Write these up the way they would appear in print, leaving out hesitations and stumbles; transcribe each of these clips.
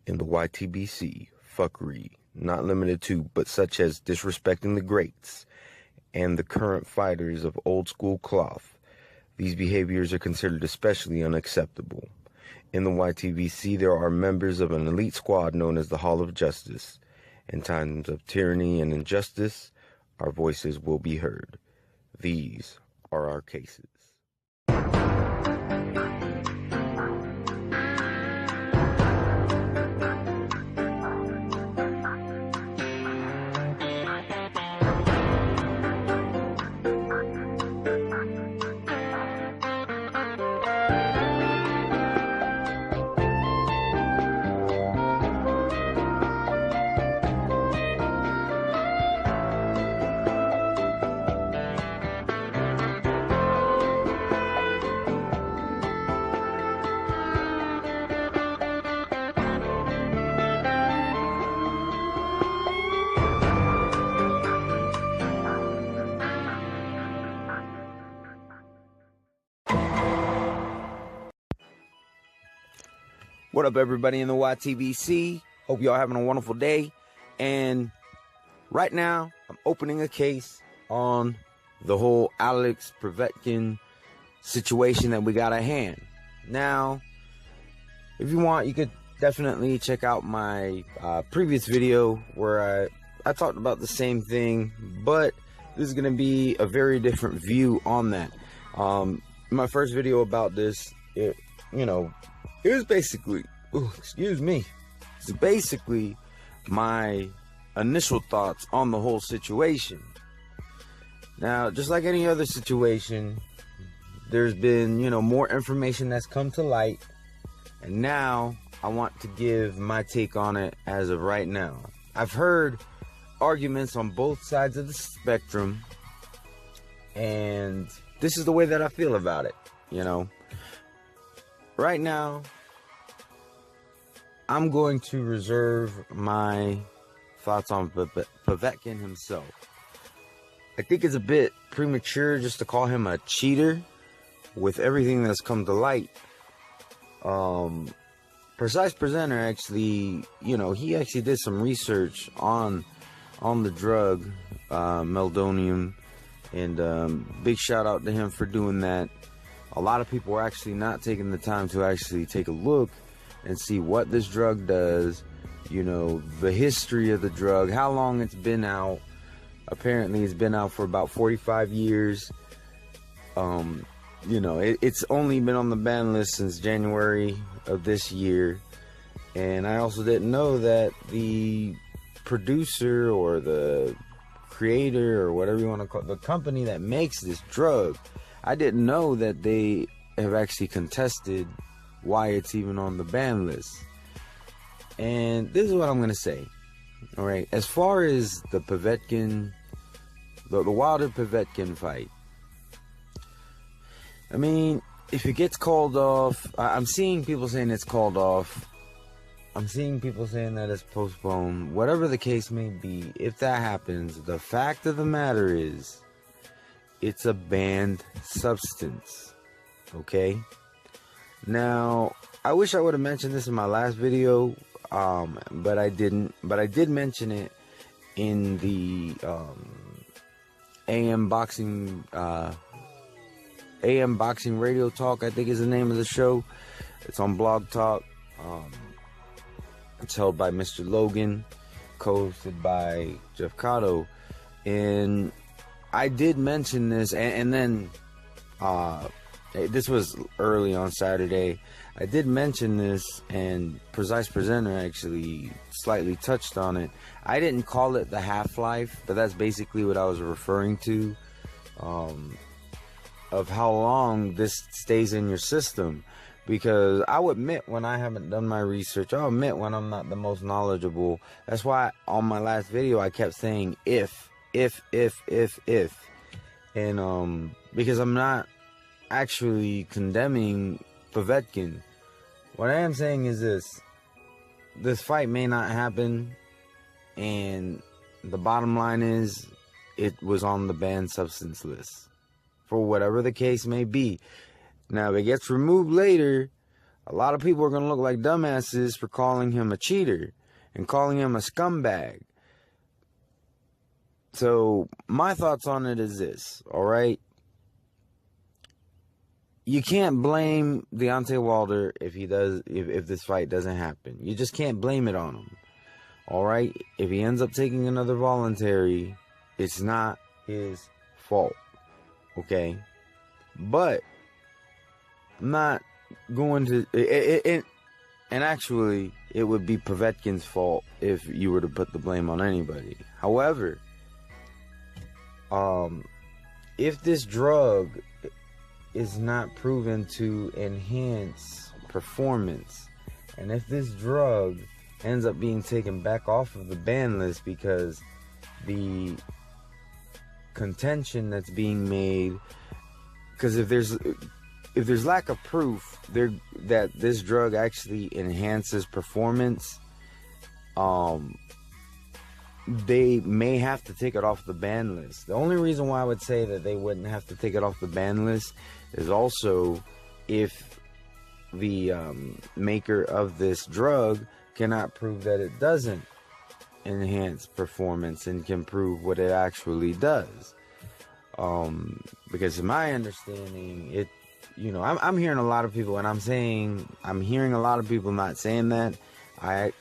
in the YTBC, fuckery, not limited to, but such as disrespecting the greats and the current fighters of old school cloth. These behaviors are considered especially unacceptable. In the YTBC, there are members of an elite squad known as the Hall of Justice. In times of tyranny and injustice, our voices will be heard. These are our cases. What up, everybody in the YTBC? Hope y'all having a wonderful day. And right now, I'm opening a case on the whole Povetkin situation that we got at hand. Now, if you want, you could definitely check out my previous video where I talked about the same thing, but this is going to be a very different view on that. My first video about this, it was basically, it's basically my initial thoughts on the whole situation. Now, just like any other situation, there's been, more information that's come to light, and now I want to give my take on it as of right now. I've heard arguments on both sides of the spectrum, and this is the way that I feel about it, Right now, I'm going to reserve my thoughts on Povetkin himself. I think it's a bit premature just to call him a cheater with everything that's come to light. Precise Presenter actually, he actually did some research on the drug, Meltonian, and big shout out to him for doing that. A lot of people are actually not taking the time to actually take a look and see what this drug does, the history of the drug, how long it's been out. Apparently it's been out for about 45 years. It's only been on the ban list since January of this year. And I also didn't know that the producer or the creator or whatever you want to call it, the company that makes this drug, I didn't know that they have actually contested why it's even on the ban list. And this is what I'm going to say. All right. As far as the Povetkin, the Wilder Povetkin fight, I mean, if it gets called off, I'm seeing people saying it's called off. I'm seeing people saying that it's postponed. Whatever the case may be, if that happens, the fact of the matter is, it's a banned substance. Okay? Now, I wish I would have mentioned this in my last video, but I didn't. But I did mention it in the AM Boxing Radio Talk, I think is the name of the show. It's on Blog Talk. It's held by Mr. Logan, co-hosted by Jeff Cotto. And I did mention this, and then this was early on Saturday. I did mention this, and Precise Presenter actually slightly touched on it. I didn't call it the half-life, but that's basically what I was referring to, of how long this stays in your system. Because I'll admit when I haven't done my research, I'll admit when I'm not the most knowledgeable. That's why on my last video I kept saying if. And because I'm not actually condemning Povetkin. What I am saying is this fight may not happen, and the bottom line is it was on the banned substance list for whatever the case may be. Now, if it gets removed later, a lot of people are going to look like dumbasses for calling him a cheater and calling him a scumbag. So my thoughts on it is this, all right? You can't blame Deontay Wilder if this fight doesn't happen. You just can't blame it on him. All right? If he ends up taking another voluntary, it's not his fault. Okay? But I'm not going to and actually it would be Povetkin's fault if you were to put the blame on anybody. However, if this drug is not proven to enhance performance, and if this drug ends up being taken back off of the ban list because the contention that's being made, because if there's lack of proof that this drug actually enhances performance, they may have to take it off the ban list. The only reason why I would say that they wouldn't have to take it off the ban list is also if the maker of this drug cannot prove that it doesn't enhance performance and can prove what it actually does. Because in my understanding, I'm hearing a lot of people, and I'm hearing a lot of people not saying that. I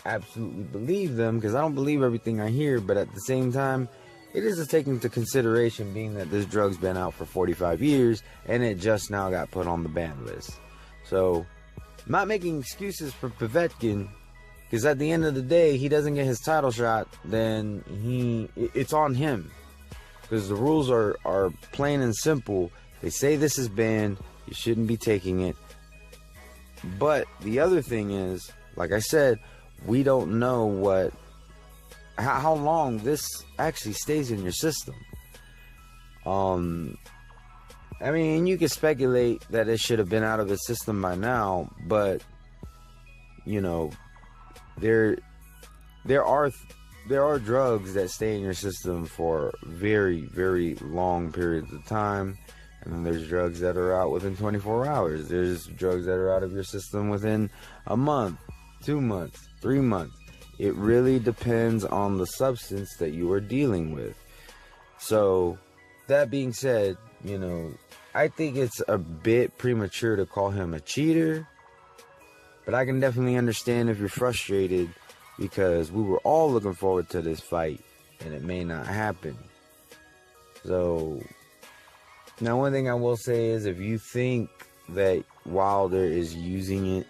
absolutely believe them because I don't believe everything I hear, but at the same time, it is to take into consideration being that this drug's been out for 45 years and it just now got put on the ban list. So, I'm not making excuses for Povetkin, because at the end of the day, he doesn't get his title shot, then it's on him. Because the rules are plain and simple. They say this is banned, you shouldn't be taking it. But the other thing is, like I said, we don't know how long this actually stays in your system. I mean, you could speculate that it should have been out of the system by now, but there are drugs that stay in your system for very, very long periods of time, and then there's drugs that are out within 24 hours. There's drugs that are out of your system within a month, 2 months, 3 months. It really depends on the substance that you are dealing with. So, that being said, I think it's a bit premature to call him a cheater, but I can definitely understand if you're frustrated, because we were all looking forward to this fight, and it may not happen. So, now one thing I will say is, if you think that Wilder is using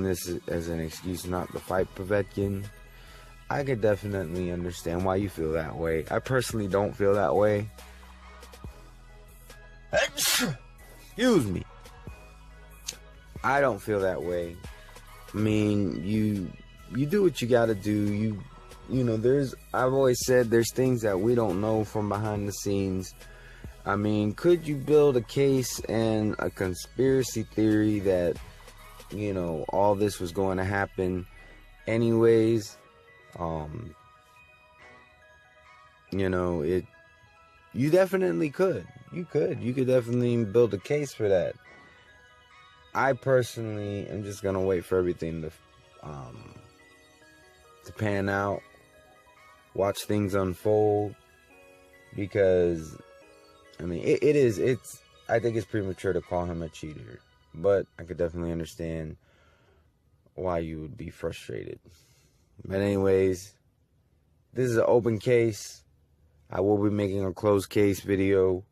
this as an excuse not to fight Povetkin, I could definitely understand why you feel that way. I personally don't feel that way. Excuse me. I don't feel that way. I mean, you do what you gotta do. I've always said there's things that we don't know from behind the scenes. I mean, could you build a case and a conspiracy theory that, all this was going to happen anyways? You definitely could. You could definitely build a case for that. I personally am just gonna wait for everything to pan out, watch things unfold, because I mean, I think it's premature to call him a cheater, but I could definitely understand why you would be frustrated. But anyways, this is an open case. I will be making a closed case video.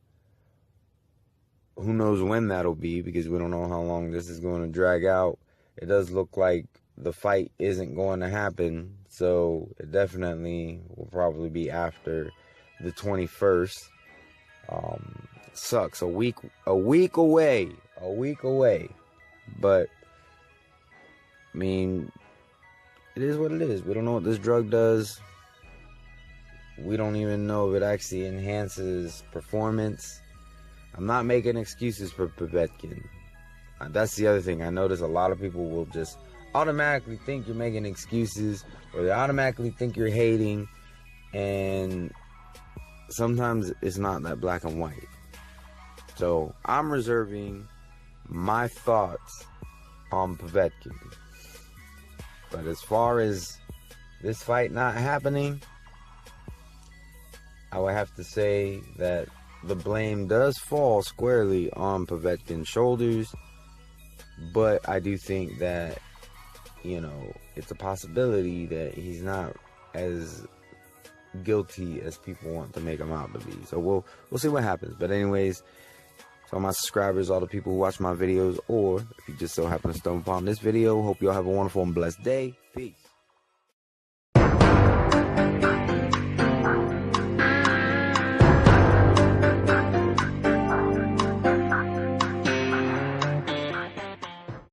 Who knows when that'll be, because we don't know how long this is going to drag out. It does look like the fight isn't going to happen, so it definitely will probably be after the 21st. Sucks. A week away. But I mean, it is what it is. We don't know what this drug does. We don't even know if it actually enhances performance. I'm not making excuses for Povetkin. That's the other thing. I notice a lot of people will just automatically think you're making excuses, or they automatically think you're hating, and sometimes it's not that black and white. So I'm reserving my thoughts on Povetkin. But as far as this fight not happening, I would have to say that the blame does fall squarely on Povetkin's shoulders. But I do think that, you know, it's a possibility that he's not as guilty as people want to make him out to be. So we'll see what happens. But anyways, to all my subscribers, all the people who watch my videos, or if you just so happen to stumble upon this video, hope you all have a wonderful and blessed day. Peace.